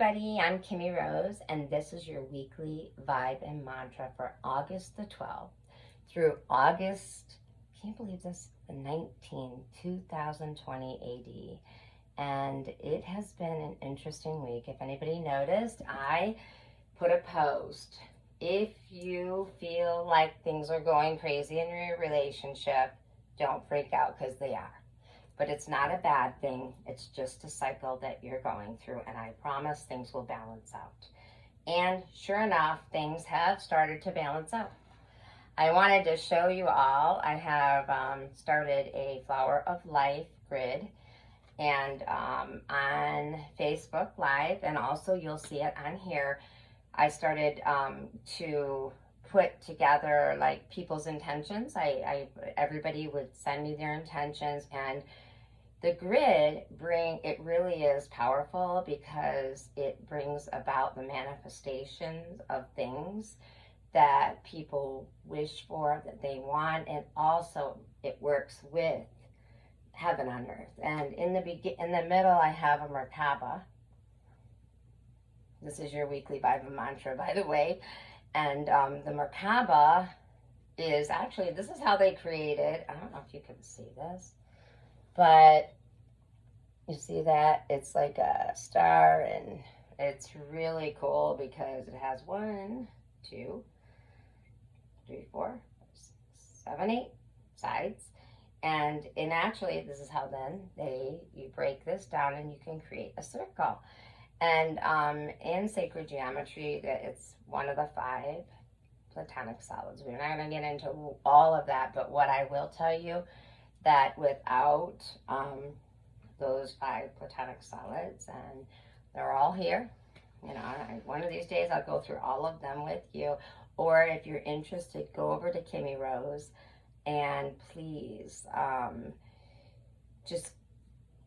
everybody, I'm Kimmie Rose, and this is your weekly vibe and mantra for August the 12th through August, can you believe this, the 19th, 2020 AD. And it has been an interesting week. If anybody noticed, I put a post. If you feel like things are going crazy in your relationship, don't freak out, because they are. But it's not a bad thing. It's just a cycle that you're going through, and I promise things will balance out. And sure enough, things have started to balance out. I wanted to show you all, I have started a Flower of Life grid, and on Facebook Live, and also you'll see it on here. I started to put together like people's intentions. Everybody would send me their intentions, and the grid it really is powerful because it brings about the manifestations of things that people wish for, that they want, and also it works with heaven on earth. And in the middle, I have a Merkabah. This is your weekly Bible mantra, by the way. And the Merkabah is actually, this is how they created. I don't know if you can see this, but you see that? It's like a star, and it's really cool because it has 1, 2, 3, 4, 7, 8 sides. And actually, this is how then you break this down and you can create a circle. And in sacred geometry, it's one of the 5 Platonic solids. We're not going to get into all of that, but what I will tell you, that without those 5 Platonic solids, and they're all here, you know, one of these days I'll go through all of them with you. Or if you're interested, go over to Kimmie Rose, and please, just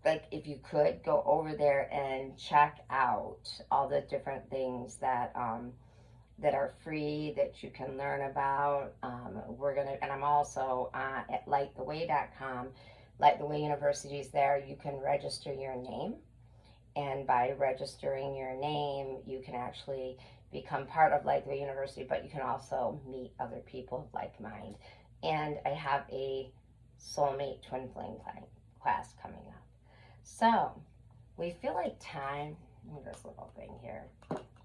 like, if you could, go over there and check out all the different things that are free, that you can learn about. And I'm also at litetheway.com. Light the Way University is there. You can register your name, and by registering your name, you can actually become part of Light the Way University, but you can also meet other people of like mind. And I have a soulmate twin flame class coming up. So we feel like time, this little thing here,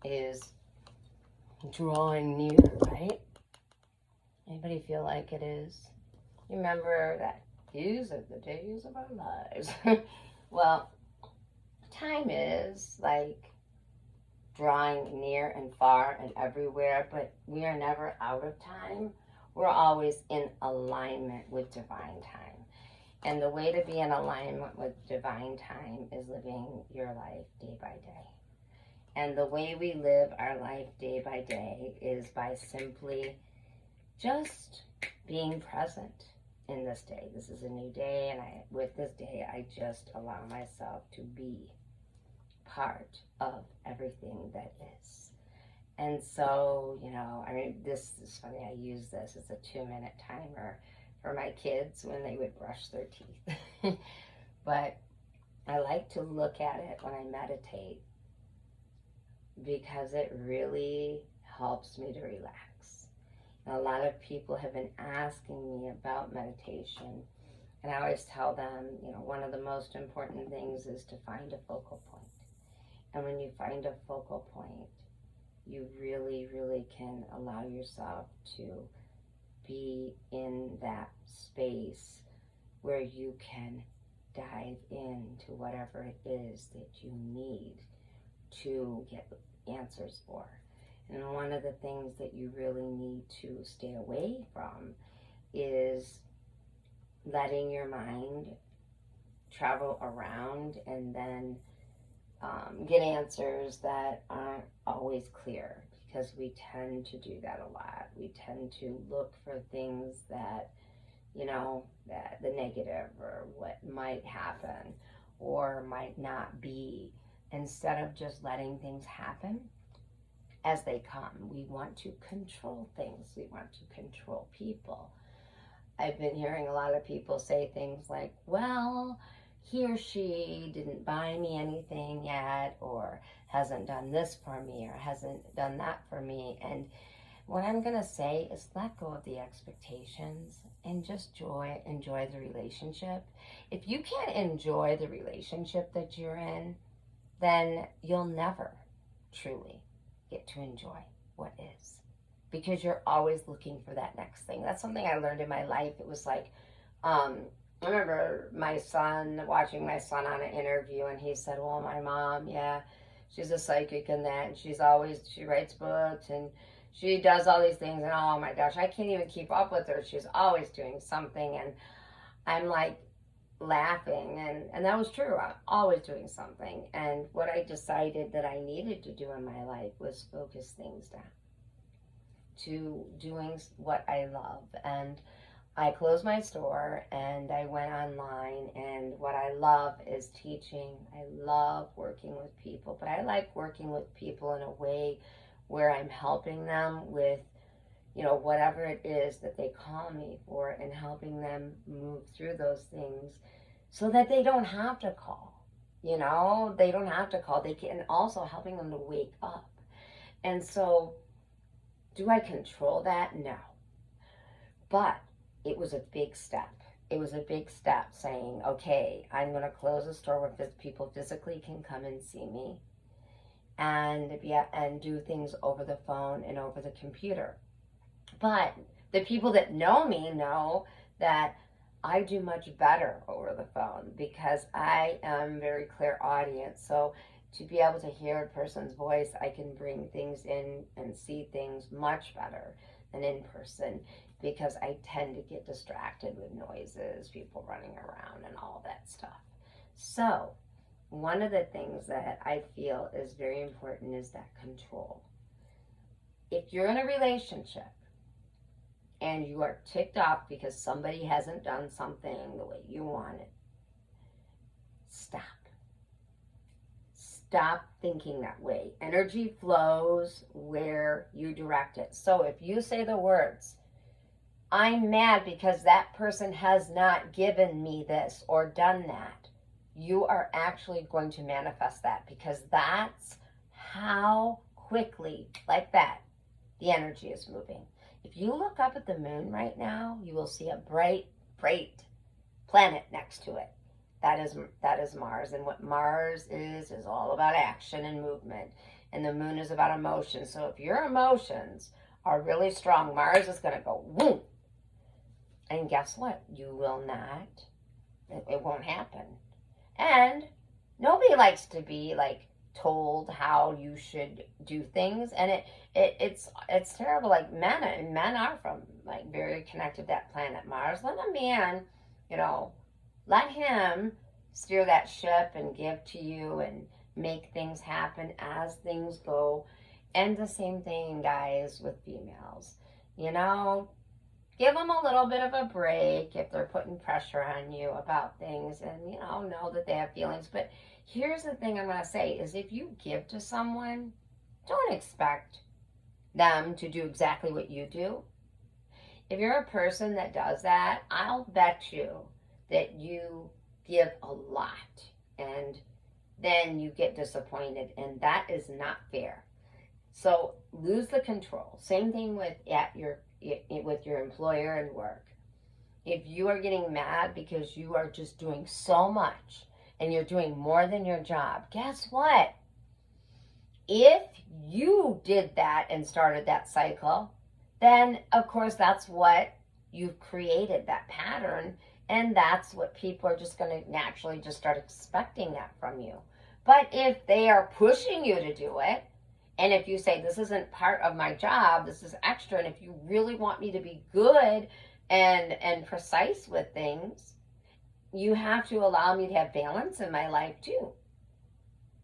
is drawing near, right? Anybody feel like it is? Remember that these are the days of our lives. Well, time is like drawing near and far and everywhere, but we are never out of time. We're always in alignment with divine time. And the way to be in alignment with divine time is living your life day by day. And the way we live our life day by day is by simply just being present in this day. This is a new day, and with this day, I just allow myself to be part of everything that is. And so, you know, I mean, this is funny. I use this as a 2-minute timer for my kids when they would brush their teeth. But I like to look at it when I meditate, because it really helps me to relax. And a lot of people have been asking me about meditation, and I always tell them, you know, one of the most important things is to find a focal point. And when you find a focal point, you really, really can allow yourself to be in that space where you can dive into whatever it is that you need to get answers for. And one of the things that you really need to stay away from is letting your mind travel around and then get answers that aren't always clear, because we tend to do that a lot. We tend to look for things that, you know, that the negative, or what might happen or might not be, instead of just letting things happen as they come. We want to control things. We want to control people. I've been hearing a lot of people say things like, well, he or she didn't buy me anything yet, or hasn't done this for me, or hasn't done that for me. And what I'm going to say is let go of the expectations and just enjoy the relationship. If you can't enjoy the relationship that you're in, then you'll never truly get to enjoy what is, because you're always looking for that next thing. That's something I learned in my life. It was like, I remember watching my son on an interview, and he said, well, my mom, yeah, she's a psychic and that, and she writes books, and she does all these things, and oh my gosh, I can't even keep up with her. She's always doing something. And I'm like laughing, and that was true. I'm always doing something. And what I decided that I needed to do in my life was focus things down to doing what I love. And I closed my store and I went online, and what I love is teaching. I love working with people, but I like working with people in a way where I'm helping them with, whatever it is that they call me for, and helping them move through those things so that they don't have to call. They don't have to call. They can, also helping them to wake up. And so, do I control that? No. But it was a big step. It was a big step saying, okay, I'm going to close a store where people physically can come and see me, and do things over the phone and over the computer. But the people that know me know that I do much better over the phone, because I am very clairaudient. So to be able to hear a person's voice, I can bring things in and see things much better than in person, because I tend to get distracted with noises, people running around and all that stuff. So one of the things that I feel is very important is that control. If you're in a relationship and you are ticked off because somebody hasn't done something the way you want it, stop. Stop thinking that way. Energy flows where you direct it. So if you say the words, I'm mad because that person has not given me this or done that, you are actually going to manifest that, because that's how quickly, like that, the energy is moving. If you look up at the moon right now, you will see a bright, bright planet next to it. That is Mars. And what Mars is all about action and movement. And the moon is about emotion. So if your emotions are really strong, Mars is going to go whoom. And guess what? You will not. It won't happen. And nobody likes to be like told how you should do things, and it's terrible. Like men are from like very connected to that planet Mars. Let a man, let him steer that ship and give to you and make things happen as things go. And the same thing, guys, with females. Give them a little bit of a break if they're putting pressure on you about things, and know that they have feelings. But here's the thing I'm going to say is, if you give to someone, don't expect them to do exactly what you do. If you're a person that does that, I'll bet you that you give a lot and then you get disappointed, and that is not fair. So lose the control. Same thing with your employer and work. If you are getting mad because you are just doing so much and you're doing more than your job, guess what? If you did that and started that cycle, then of course that's what you've created, that pattern, and that's what people are just going to naturally just start expecting that from you. But if they are pushing you to do it, and if you say, this isn't part of my job, this is extra, and if you really want me to be good and precise with things, you have to allow me to have balance in my life too,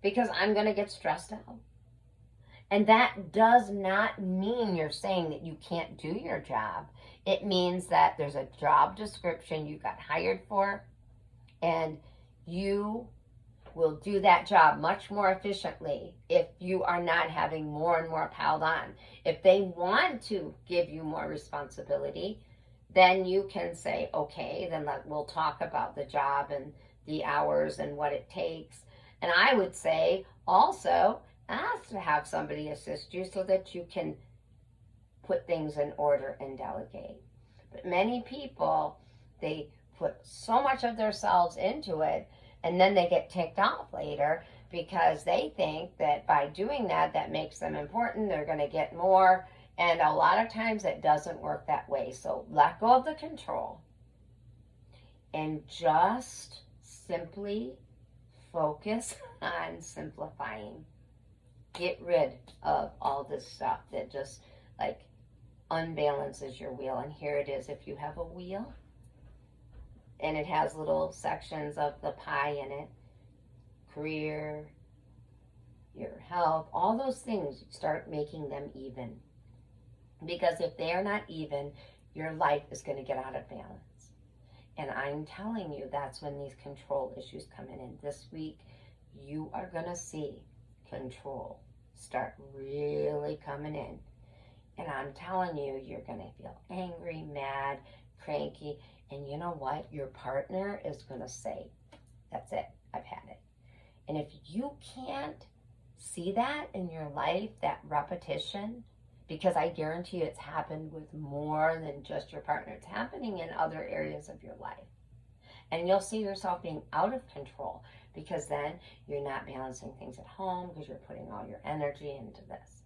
because I'm going to get stressed out. And that does not mean you're saying that you can't do your job. It means that there's a job description you got hired for, and you will do that job much more efficiently if you are not having more and more piled on. If they want to give you more responsibility, then you can say, okay, then we'll talk about the job and the hours and what it takes. And I would say also ask to have somebody assist you so that you can put things in order and delegate. But many people, they put so much of themselves into it, and then they get ticked off later because they think that by doing that, that makes them important. They're going to get more. And a lot of times it doesn't work that way. So let go of the control and just simply focus on simplifying. Get rid of all this stuff that just like unbalances your wheel. And here it is. If you have a wheel and it has little sections of the pie in it, career, your health, all those things, start making them even. Because if they are not even, your life is going to get out of balance. And I'm telling you, that's when these control issues come in. And this week, you are going to see control start really coming in. And I'm telling you, you're going to feel angry, mad, cranky. And you know what? Your partner is going to say, that's it, I've had it. And if you can't see that in your life, that repetition, because I guarantee you it's happened with more than just your partner. It's happening in other areas of your life. And you'll see yourself being out of control because then you're not balancing things at home because you're putting all your energy into this.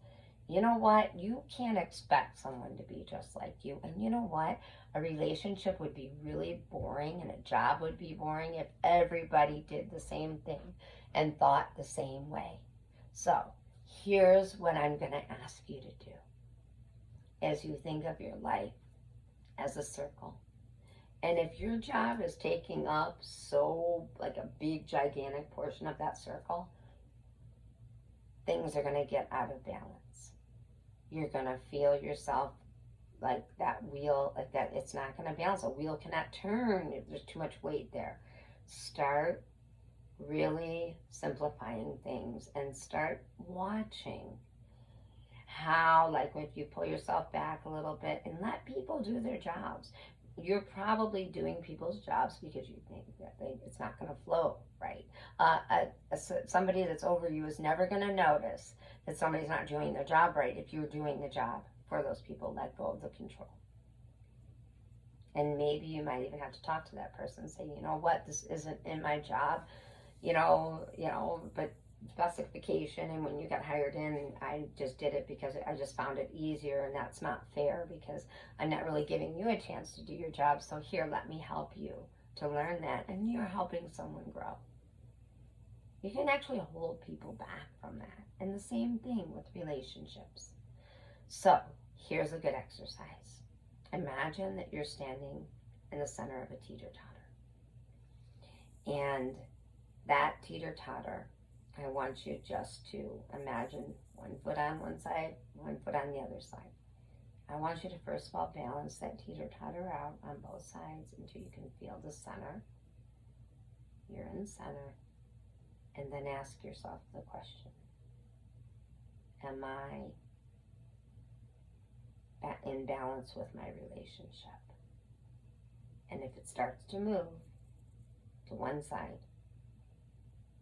You know what? You can't expect someone to be just like you. And you know what? A relationship would be really boring and a job would be boring if everybody did the same thing and thought the same way. So here's what I'm going to ask you to do. As you think of your life as a circle. And if your job is taking up so like a big gigantic portion of that circle, things are going to get out of balance. You're going to feel yourself like that wheel, like that it's not going to balance. A wheel cannot turn if there's too much weight there. Start really simplifying things and start watching how, like, if you pull yourself back a little bit and let people do their jobs. You're probably doing people's jobs because you think that it's not going to flow right. Somebody that's over you is never going to notice that somebody's not doing their job right if you're doing the job for those people. Let go of the control. And maybe you might even have to talk to that person and say, you know what, this isn't in my job, but specification, and when you got hired in, I just did it because I just found it easier, and that's not fair because I'm not really giving you a chance to do your job. So here, let me help you to learn that, and you're helping someone grow. You can actually hold people back from that, and the same thing with relationships. So here's a good exercise. Imagine that you're standing in the center of a teeter-totter, and that teeter-totter, I want you just to imagine one foot on one side, one foot on the other side. I want you to first of all balance that teeter-totter out on both sides until you can feel the center. You're in center. And then ask yourself the question, am I in balance with my relationship? And if it starts to move to one side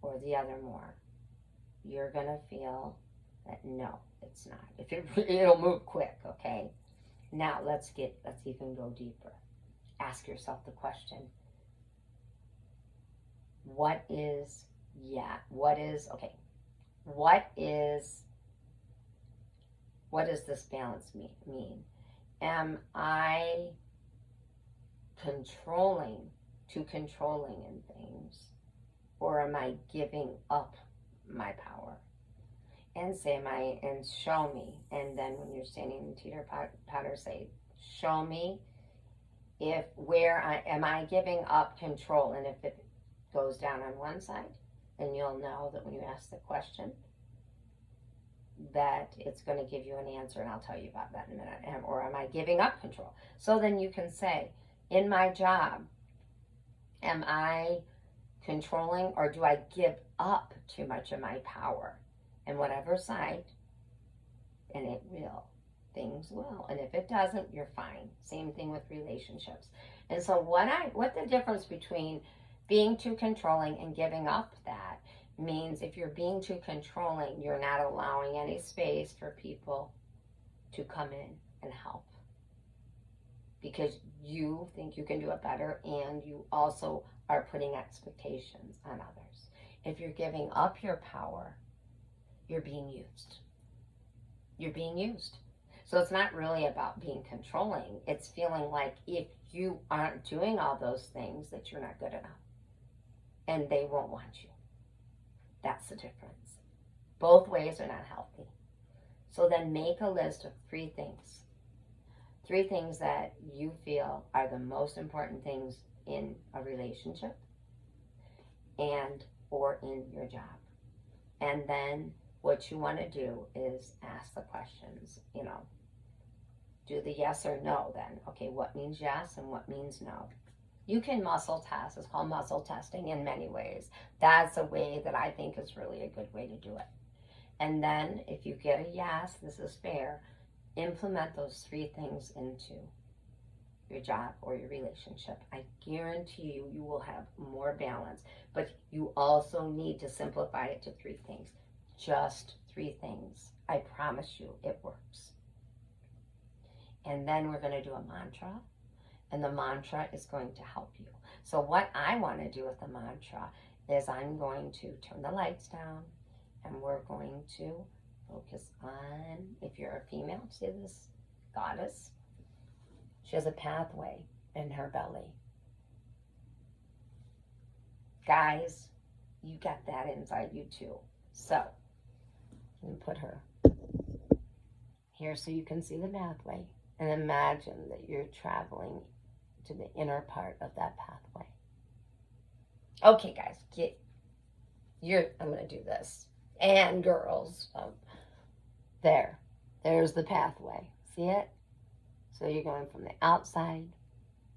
or the other more, you're going to feel that no, it's not. It'll move quick, okay? Now let's even go deeper. Ask yourself the question, what does this balance mean? Am I controlling in things, or am I giving up my power? And show me. And then when you're standing in the teeter-totter, say, show me am I giving up control? And if it goes down on one side, then you'll know that when you ask the question, that it's going to give you an answer, and I'll tell you about that in a minute. Or am I giving up control? So then you can say, in my job, am I controlling, or do I give up too much of my power? And whatever side, and things will. And if it doesn't, you're fine. Same thing with relationships. And so what the difference between Being too controlling and giving up that means if you're being too controlling, you're not allowing any space for people to come in and help. Because you think you can do it better, and you also are putting expectations on others. If you're giving up your power, you're being used. You're being used. So it's not really about being controlling. It's feeling like if you aren't doing all those things, that you're not good enough. And they won't want you. That's the difference. Both ways are not healthy. So then make a list of 3 things. 3 things that you feel are the most important things in a relationship and or in your job. And then what you want to do is ask the questions, do the yes or no then. Okay, what means yes and what means no? You can muscle test. It's called muscle testing in many ways. That's a way that I think is really a good way to do it. And then if you get a yes, this is fair, implement those 3 things into your job or your relationship. I guarantee you, you will have more balance. But you also need to simplify it to 3 things. Just 3 things. I promise you it works. And then we're going to do a mantra. And the mantra is going to help you. So what I want to do with the mantra is I'm going to turn the lights down, and we're going to focus on, if you're a female, see this goddess? She has a pathway in her belly. Guys, you got that inside you too. So, I'm going to put her here so you can see the pathway. And imagine that you're traveling to the inner part of that pathway. Okay, guys, I'm going to do this. And girls, there's the pathway. See it? So you're going from the outside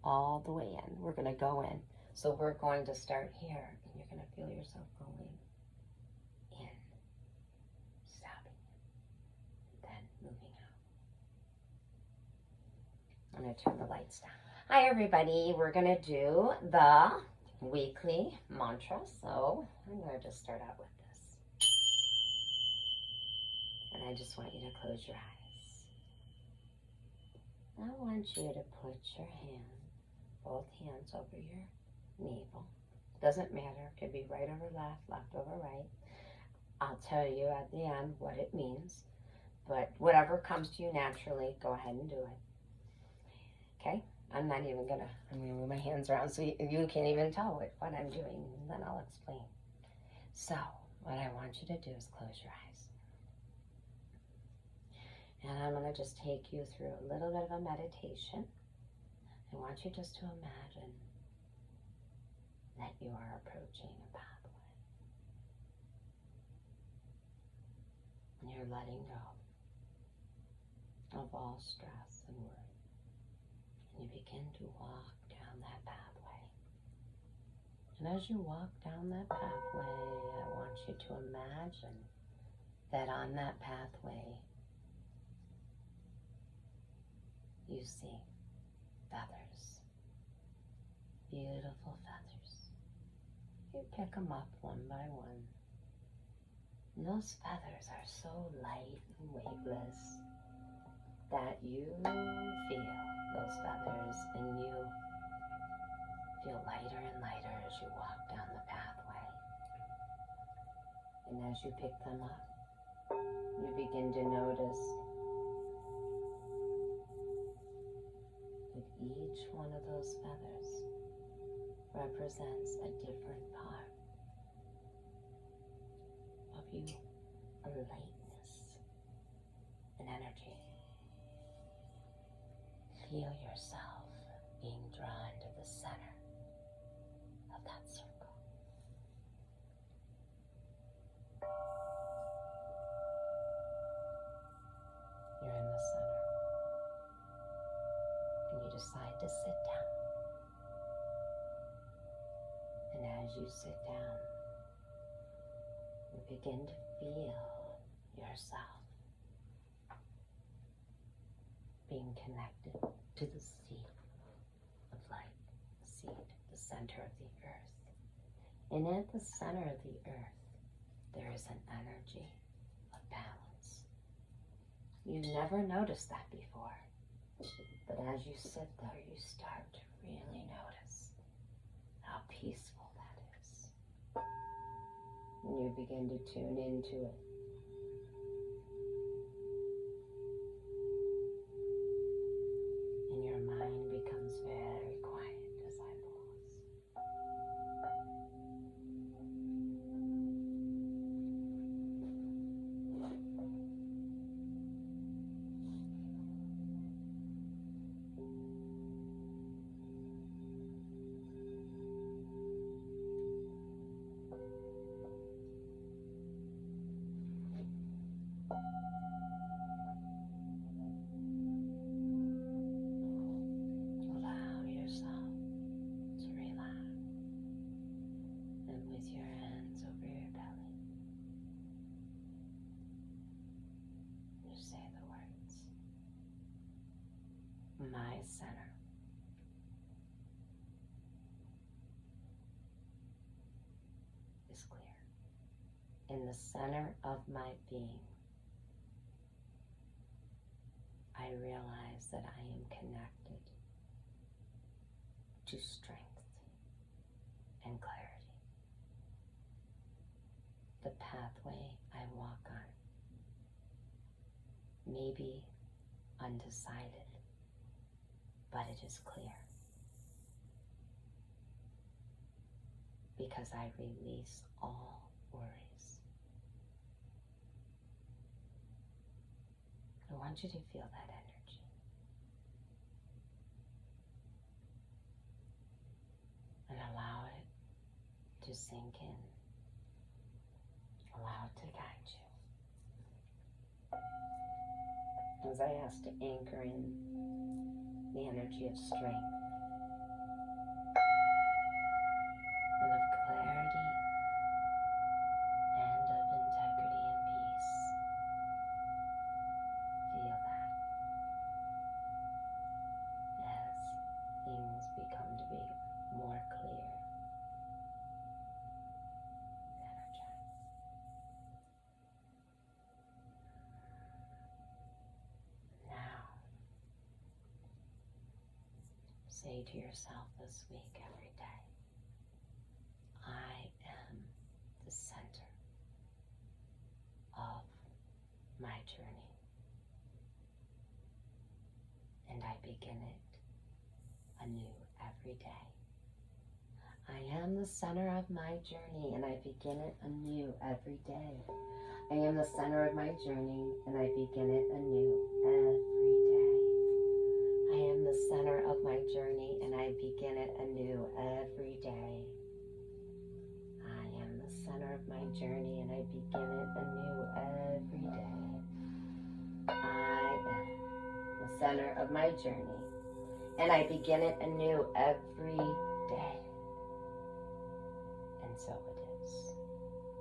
all the way in. We're going to go in. So we're going to start here, and you're going to feel yourself going in, stopping, then moving out. I'm going to turn the lights down. Hi, everybody. We're going to do the weekly mantra. So I'm going to just start out with this. And I just want you to close your eyes. I want you to put your both hands over your navel. Doesn't matter. It could be right over left, left over right. I'll tell you at the end what it means. But whatever comes to you naturally, go ahead and do it. Okay? I'm going to move my hands around so you can't even tell what I'm doing. And then I'll explain. So, what I want you to do is close your eyes. And I'm going to just take you through a little bit of a meditation. I want you just to imagine that you are approaching a pathway. And you're letting go of all stress and worry. And you begin to walk down that pathway. And as you walk down that pathway, I want you to imagine that on that pathway, you see feathers, beautiful feathers. You pick them up one by one. And those feathers are so light and weightless that you feel those feathers, and you feel lighter and lighter as you walk down the pathway. And as you pick them up, you begin to notice that each one of those feathers represents a different part of you, a lightness, an energy. Feel yourself being drawn to the center of that circle. You're in the center, and you decide to sit down. And as you sit down, you begin to feel yourself being connected to the seed of light, the seed, the center of the earth. And at the center of the earth, there is an energy of balance. You never noticed that before. But as you sit there, you start to really notice how peaceful that is. And you begin to tune into it. And your mind becomes very quiet as I pause. Allow yourself to relax, and with your hands over your belly, you say the words, my center is clear. In the center of my being, I realize that I am connected to strength and clarity. The pathway I walk on may be undecided, but it is clear because I release all worries. I want you to feel that energy. And allow it to sink in. Allow it to guide you. As I ask to anchor in the energy of strength and of clarity and of integrity and peace. Feel that as things become to be more clear. Energize. Now, say to yourself this week, every day, I am the center of my journey, and I begin it anew every day. I am the center of my journey, and I begin it anew every day. I am the center of my journey, and I begin it anew every day. I am the center of my journey, and I begin it anew every day. I am the center of my journey, and I begin it anew every day. I am the center of my journey, and I begin it anew every day. And so it is.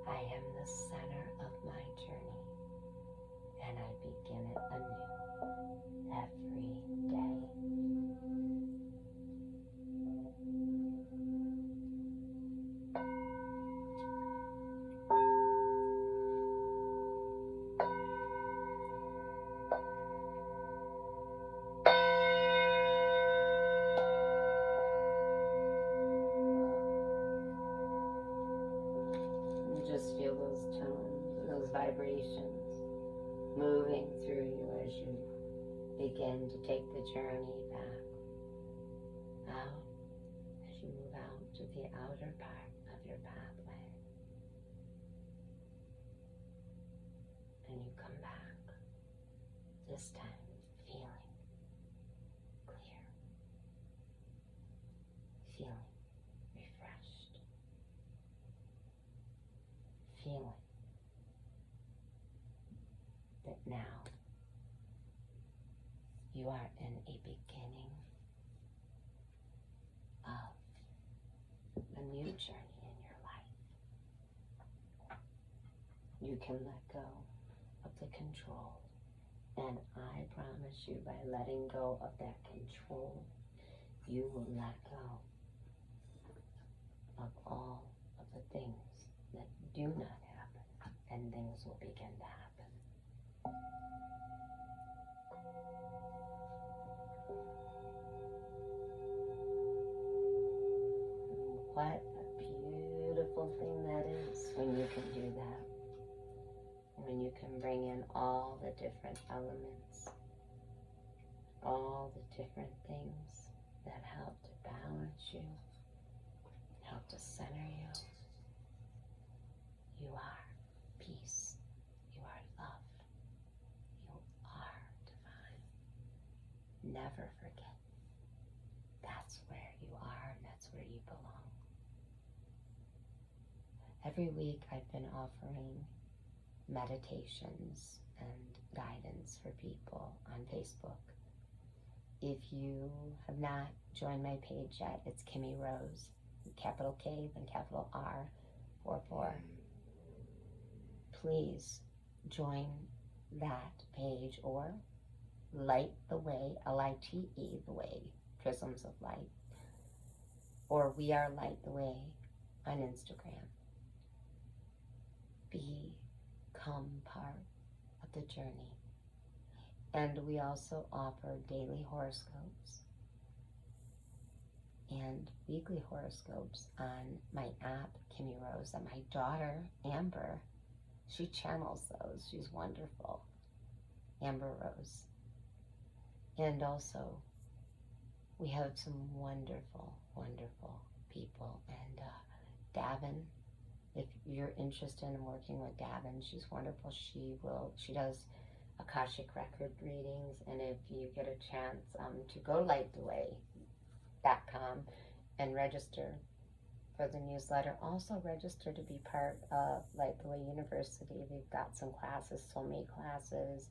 I am the center of my journey, and I begin it anew every day. Just feel those tones and those vibrations moving through you as you begin to take the journey back out, as you move out to the outer part of your pathway. And you come back, this time feeling clear, feeling refreshed, feeling that now you are in a beginning of a new journey in your life. You can let go of the control, and I promise you, by letting go of that control, you will let go of all of the things that do not happen, and things will begin to happen. What a beautiful thing that is when you can do that. When you can bring in all the different elements, all the different things that help to balance you, help to center you. You are peace. You are love. You are divine. Never forget. That's where you are and that's where you belong. Every week I've been offering meditations and guidance for people on Facebook. If you have not joined my page yet, it's Kimmie Rose, capital K, then capital R, 44. Please join that page, or Light the Way, L-I-T-E, the Way, Prisms of Light, or We Are Light the Way on Instagram. Become part of the journey. And we also offer daily horoscopes and weekly horoscopes on my app, Kimmie Rose, and my daughter, Amber, she channels those. She's wonderful. Amber Rose. And also, we have some wonderful, wonderful people. And Davin, if you're interested in working with Davin, she's wonderful. She does Akashic record readings, and if you get a chance to go lighttheway.com and register for the newsletter, also register to be part of Light the Way University. We've got some classes, soulmate classes,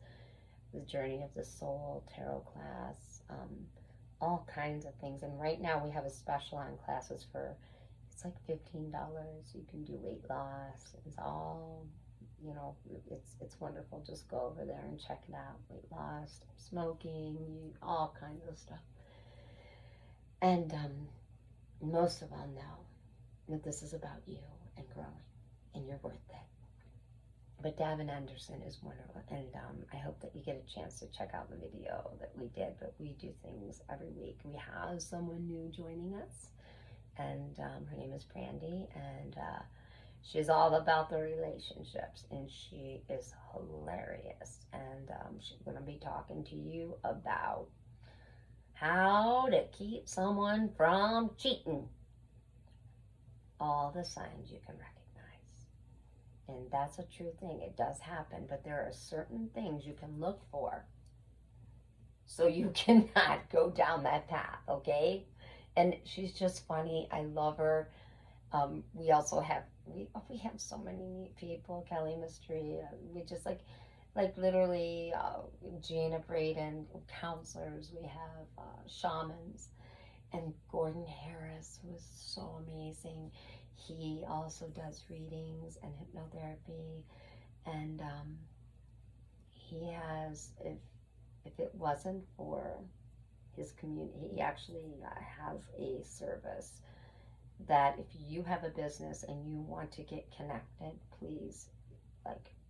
the Journey of the Soul, tarot class, all kinds of things. And right now we have a special on classes for, it's like $15. You can do weight loss. It's all, you know, it's wonderful. Just go over there and check it out. Weight loss, smoking, all kinds of stuff. And most of all know that this is about you and growing, and you're worth it. But Davin Anderson is wonderful, and I hope that you get a chance to check out the video that we did. But we do things every week. We have someone new joining us, and her name is Brandy, and she's all about the relationships, and she is hilarious. And she's going to be talking to you about how to keep someone from cheating. All the signs you can recognize. And that's a true thing. It does happen, but there are certain things you can look for so you cannot go down that path, okay? And she's just funny. I love her. We also have, we have so many neat people. Kelly Mystery, we just like literally Gina Braden, counselors. We have shamans. And Gordon Harris, who is so amazing. He also does readings and hypnotherapy. And he has, if it wasn't for his community, he actually has a service that if you have a business and you want to get connected, please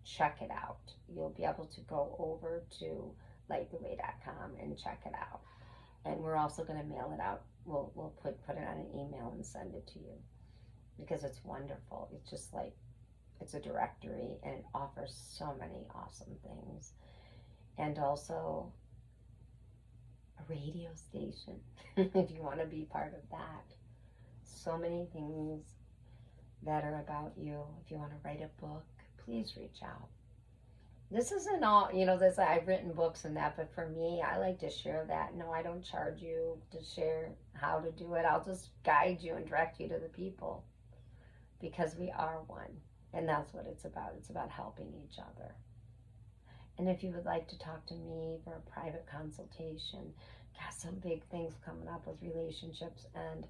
check it out. You'll be able to go over to lighttheway.com and check it out. And we're also going to mail it out. We'll put it on an email and send it to you, because it's wonderful. It's just it's a directory, and it offers so many awesome things. And also a radio station, if you want to be part of that. So many things that are about you. If you want to write a book, please reach out. This isn't all, I've written books and that, but for me, I like to share that. No, I don't charge you to share how to do it. I'll just guide you and direct you to the people, because we are one, and that's what it's about. It's about helping each other. And if you would like to talk to me for a private consultation, got some big things coming up with relationships, and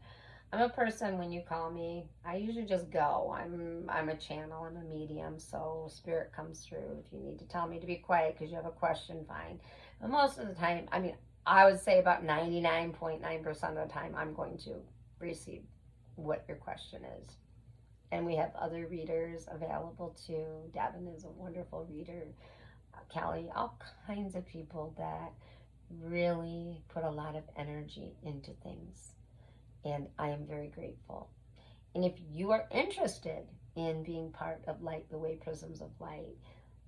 I'm a person, when you call me, I usually just go. I'm a channel, I'm a medium, so spirit comes through. If you need to tell me to be quiet because you have a question, fine. But most of the time, I would say about 99.9% of the time, I'm going to receive what your question is. And we have other readers available too. Devin is a wonderful reader. Callie, all kinds of people that really put a lot of energy into things. And I am very grateful. And if you are interested in being part of Light, the Way Prisms of Light,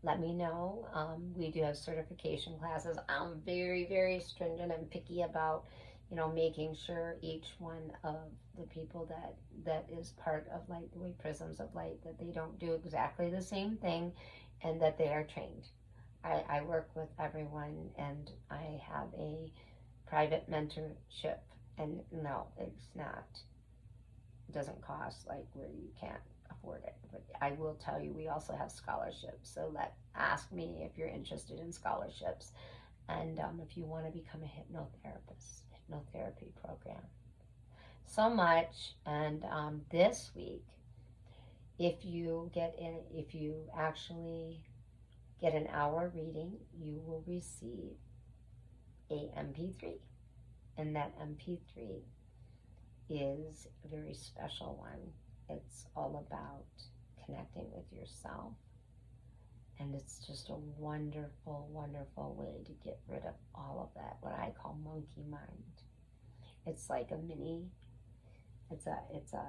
let me know. We do have certification classes. I'm very, very stringent and picky about, making sure each one of the people that is part of Light, the Way Prisms of Light, that they don't do exactly the same thing, and that they are trained. I work with everyone, and I have a private mentorship. And no, it's not. It doesn't cost like where you can't afford it. But I will tell you, we also have scholarships. So ask me if you're interested in scholarships, and if you want to become a hypnotherapy program. So much, and this week, if you actually get an hour reading, you will receive a MP3, and that MP3 is a very special one. It's all about connecting with yourself, and it's just a wonderful, wonderful way to get rid of all of that, what I call monkey mind. It's like it's a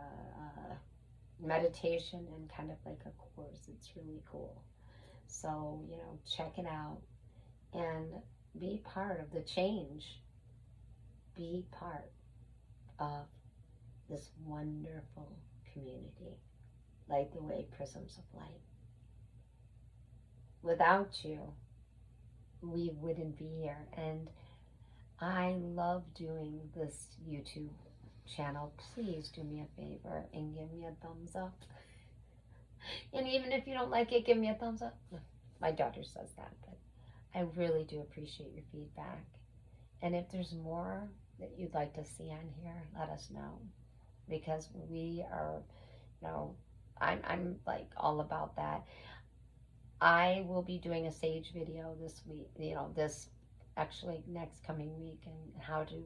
meditation and kind of like a course. It's really cool. So, check it out and be part of the change. Be part of this wonderful community, Light the Way Prisms of Light. Without you, we wouldn't be here. And I love doing this YouTube channel. Please do me a favor and give me a thumbs up. And even if you don't like it, give me a thumbs up. My daughter says that, but I really do appreciate your feedback. And if there's more that you'd like to see on here, let us know. Because we are, I'm like all about that. I will be doing a sage video this week, this actually next coming week, and how to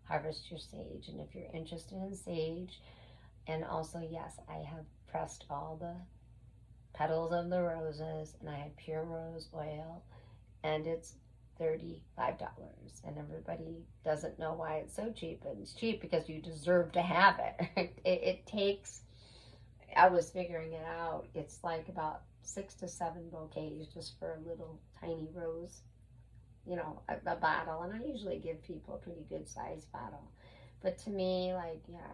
harvest your sage. And if you're interested in sage, and also, yes, I have pressed all the petals of the roses, and I have pure rose oil, and it's $35. And everybody doesn't know why it's so cheap, and it's cheap because you deserve to have it. It takes, I was figuring it out, it's like about 6 to 7 bouquets just for a little tiny rose, a bottle. And I usually give people a pretty good sized bottle. But to me,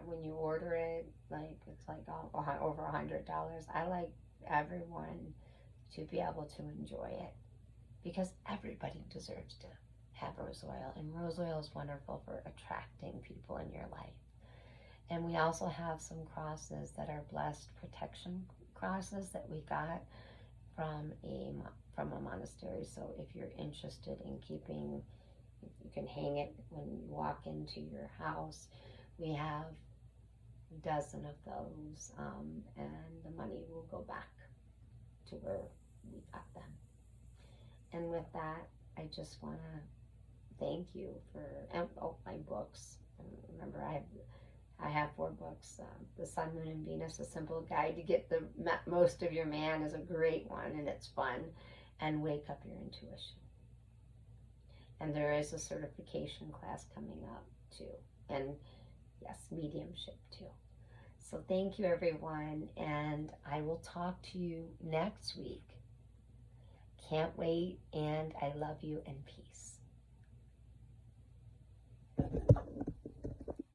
when you order it, it's like over $100. I like everyone to be able to enjoy it, because everybody deserves to have rose oil. And rose oil is wonderful for attracting people in your life. And we also have some crosses that are blessed protection crosses that we got from a monastery. So if you're interested in keeping, you can hang it when you walk into your house. We have a dozen of those, and the money will go back to where we got them. And with that, I just want to thank you for, my books. Remember, I have 4 books. The Sun, Moon, and Venus, A Simple Guide to Get the Most of Your Man is a great one, and it's fun. And Wake Up Your Intuition. And there is a certification class coming up too. And yes, mediumship too. So thank you, everyone, and I will talk to you next week. Can't wait, and I love you, and peace.